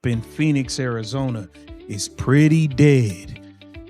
in Phoenix, Arizona is pretty dead.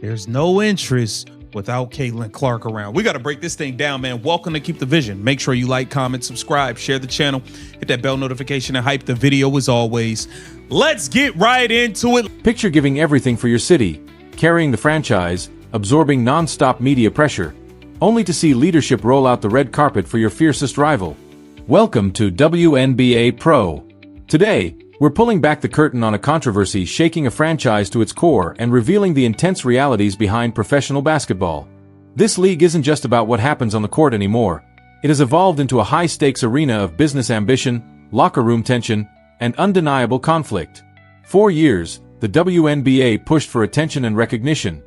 There's no interest without Caitlin Clark around. We got to break this thing down, man. Welcome to Keep the Vision. Make sure you like, comment, subscribe, share the channel, hit that bell notification, and hype the video as always. Let's get right into it. Picture giving everything for your city, carrying the franchise, absorbing non-stop media pressure, only to see leadership roll out the red carpet for your fiercest rival. Welcome to Wnba Pro. Today, we're pulling back the curtain on a controversy shaking a franchise to its core and revealing the intense realities behind professional basketball. This league isn't just about what happens on the court anymore. It has evolved into a high-stakes arena of business ambition, locker room tension, and undeniable conflict. For years, the WNBA pushed for attention and recognition.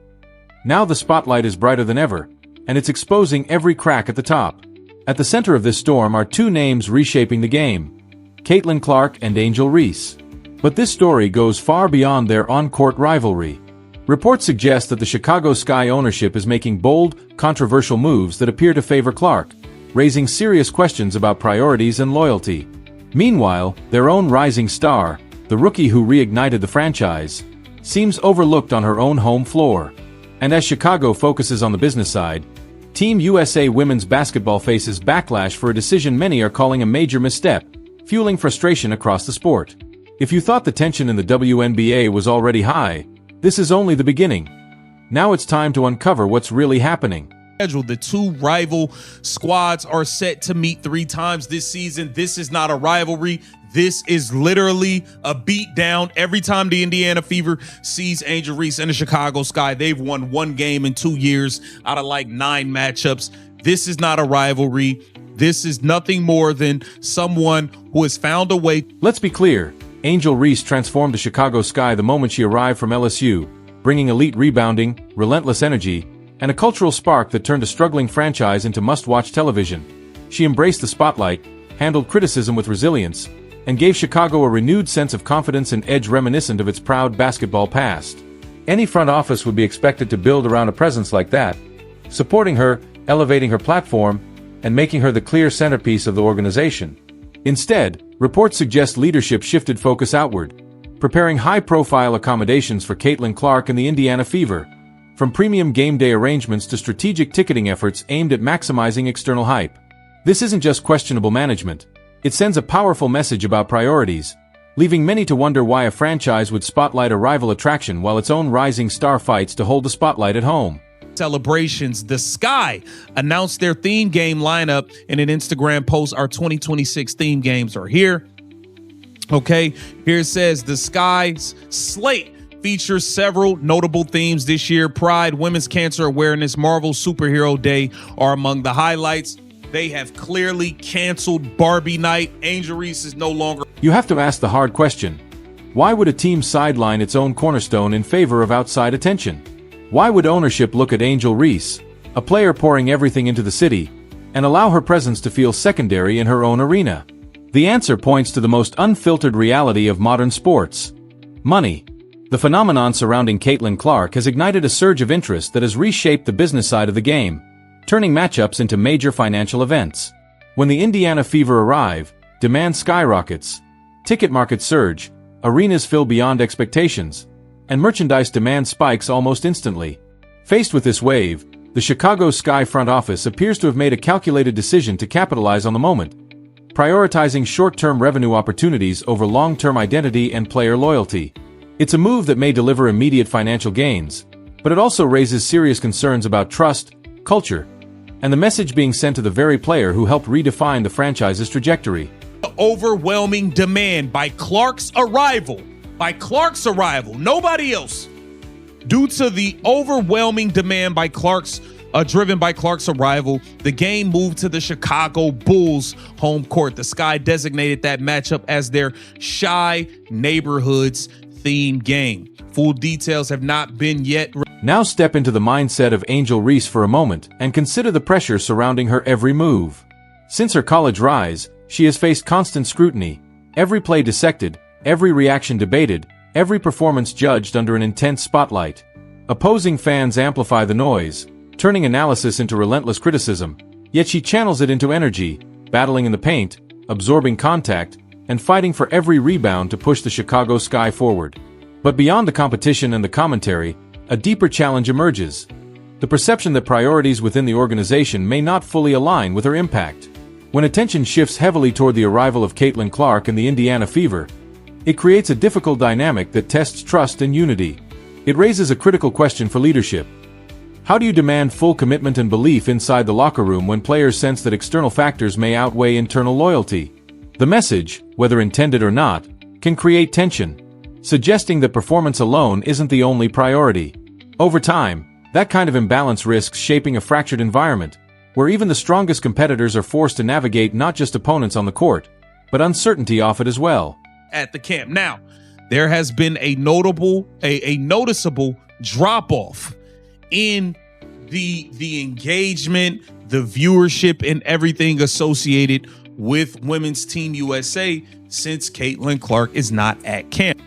Now the spotlight is brighter than ever, and it's exposing every crack at the top. At the center of this storm are two names reshaping the game: Caitlin Clark and Angel Reese. But this story goes far beyond their on-court rivalry. Reports suggest that the Chicago Sky ownership is making bold, controversial moves that appear to favor Clark, raising serious questions about priorities and loyalty. Meanwhile, their own rising star, the rookie who reignited the franchise, seems overlooked on her own home floor. And as Chicago focuses on the business side, Team USA women's basketball faces backlash for a decision many are calling a major misstep, fueling frustration across the sport. If you thought the tension in the WNBA was already high, this is only the beginning. Now it's time to uncover what's really happening. The two rival squads are set to meet 3 times this season. This is not a rivalry. This is literally a beatdown. Every time the Indiana Fever sees Angel Reese and the Chicago Sky, they've won 1 game in 2 years out of like 9 matchups. This is not a rivalry. This is nothing more than someone who has found a way. Let's be clear, Angel Reese transformed the Chicago Sky the moment she arrived from LSU, bringing elite rebounding, relentless energy, and a cultural spark that turned a struggling franchise into must-watch television. She embraced the spotlight, handled criticism with resilience, and gave Chicago a renewed sense of confidence and edge reminiscent of its proud basketball past. Any front office would be expected to build around a presence like that, supporting her, elevating her platform, and making her the clear centerpiece of the organization. Instead, reports suggest leadership shifted focus outward, preparing high-profile accommodations for Caitlin Clark and the Indiana Fever, from premium game day arrangements to strategic ticketing efforts aimed at maximizing external hype. This isn't just questionable management. It sends a powerful message about priorities, leaving many to wonder why a franchise would spotlight a rival attraction while its own rising star fights to hold the spotlight at home. Celebrations. The Sky announced their theme game lineup in an Instagram post. Our 2026 theme games are here. Okay, here it says the Sky's slate features several notable themes this year. Pride, Women's Cancer Awareness, Marvel Superhero Day are among the highlights. They have clearly canceled Barbie Night. Angel Reese is no longer. You have to ask the hard question. Why would a team sideline its own cornerstone in favor of outside attention? Why would ownership look at Angel Reese, a player pouring everything into the city, and allow her presence to feel secondary in her own arena? The answer points to the most unfiltered reality of modern sports: money. The phenomenon surrounding Caitlin Clark has ignited a surge of interest that has reshaped the business side of the game, turning matchups into major financial events. When the Indiana Fever arrive, demand skyrockets, ticket markets surge, arenas fill beyond expectations, and merchandise demand spikes almost instantly. Faced with this wave, the Chicago Sky front office appears to have made a calculated decision to capitalize on the moment, prioritizing short-term revenue opportunities over long-term identity and player loyalty. It's a move that may deliver immediate financial gains, but it also raises serious concerns about trust, culture, and the message being sent to the very player who helped redefine the franchise's trajectory. Overwhelming demand by Clark's arrival. Nobody else. Due to the overwhelming demand by driven by Clark's arrival, the game moved to the Chicago Bulls home court. The Sky designated that matchup as their Shy Neighborhoods theme game. Full details have not been yet. Now step into the mindset of Angel Reese for a moment and consider the pressure surrounding her every move. Since her college rise, she has faced constant scrutiny, every play dissected, every reaction debated, every performance judged under an intense spotlight. Opposing fans amplify the noise, turning analysis into relentless criticism, yet she channels it into energy, battling in the paint, absorbing contact, and fighting for every rebound to push the Chicago Sky forward. But beyond the competition and the commentary, a deeper challenge emerges. The perception that priorities within the organization may not fully align with her impact. When attention shifts heavily toward the arrival of Caitlin Clark and the Indiana Fever, it creates a difficult dynamic that tests trust and unity. It raises a critical question for leadership. How do you demand full commitment and belief inside the locker room when players sense that external factors may outweigh internal loyalty? The message, whether intended or not, can create tension, suggesting that performance alone isn't the only priority. Over time, that kind of imbalance risks shaping a fractured environment, where even the strongest competitors are forced to navigate not just opponents on the court, but uncertainty off it as well. At the camp. Now, there has been a noticeable drop-off in the engagement, the viewership, and everything associated with Women's Team USA since Caitlin Clark is not at camp.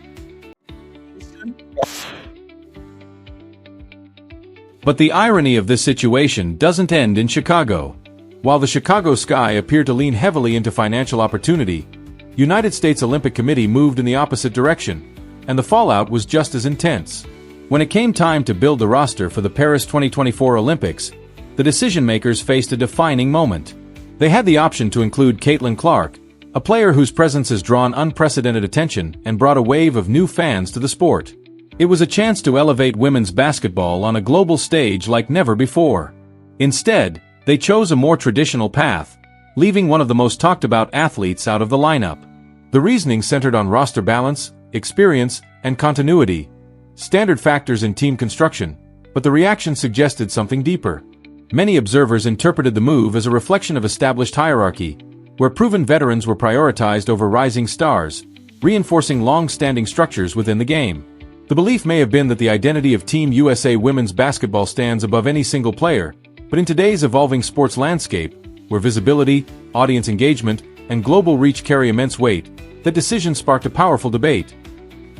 But the irony of this situation doesn't end in Chicago. While the Chicago Sky appeared to lean heavily into financial opportunity, United States Olympic Committee moved in the opposite direction, and the fallout was just as intense. When it came time to build the roster for the Paris 2024 Olympics, the decision-makers faced a defining moment. They had the option to include Caitlin Clark, a player whose presence has drawn unprecedented attention and brought a wave of new fans to the sport. It was a chance to elevate women's basketball on a global stage like never before. Instead, they chose a more traditional path, leaving one of the most talked-about athletes out of the lineup. The reasoning centered on roster balance, experience, and continuity, standard factors in team construction, but the reaction suggested something deeper. Many observers interpreted the move as a reflection of established hierarchy, where proven veterans were prioritized over rising stars, reinforcing long-standing structures within the game. The belief may have been that the identity of Team USA women's basketball stands above any single player, but in today's evolving sports landscape, where visibility, audience engagement, and global reach carry immense weight, that decision sparked a powerful debate.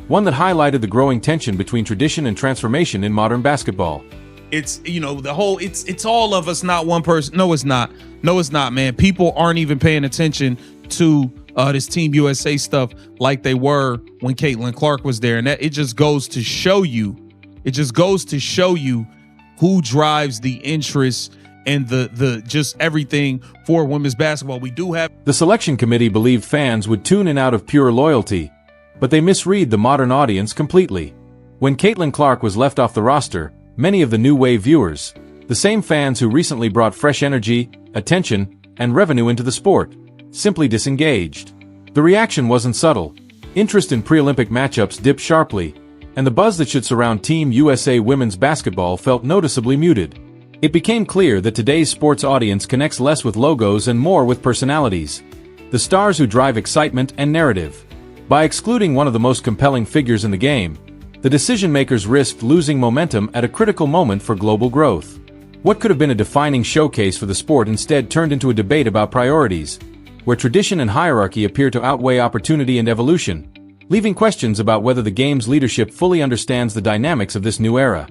One that highlighted the growing tension between tradition and transformation in modern basketball. It's, it's all of us, not one person. No, it's not. No, it's not, man. People aren't even paying attention to this Team USA stuff like they were when Caitlin Clark was there. And it just goes to show you, who drives the interest and the just everything for women's basketball. We do have... The selection committee believed fans would tune in out of pure loyalty, but they misread the modern audience completely. When Caitlin Clark was left off the roster, many of the new wave viewers, the same fans who recently brought fresh energy, attention, and revenue into the sport, simply disengaged. The reaction wasn't subtle. Interest in pre-Olympic matchups dipped sharply, and the buzz that should surround Team USA women's basketball felt noticeably muted. It became clear that today's sports audience connects less with logos and more with personalities, the stars who drive excitement and narrative. By excluding one of the most compelling figures in the game, the decision-makers risked losing momentum at a critical moment for global growth. What could have been a defining showcase for the sport instead turned into a debate about priorities, where tradition and hierarchy appear to outweigh opportunity and evolution, leaving questions about whether the game's leadership fully understands the dynamics of this new era.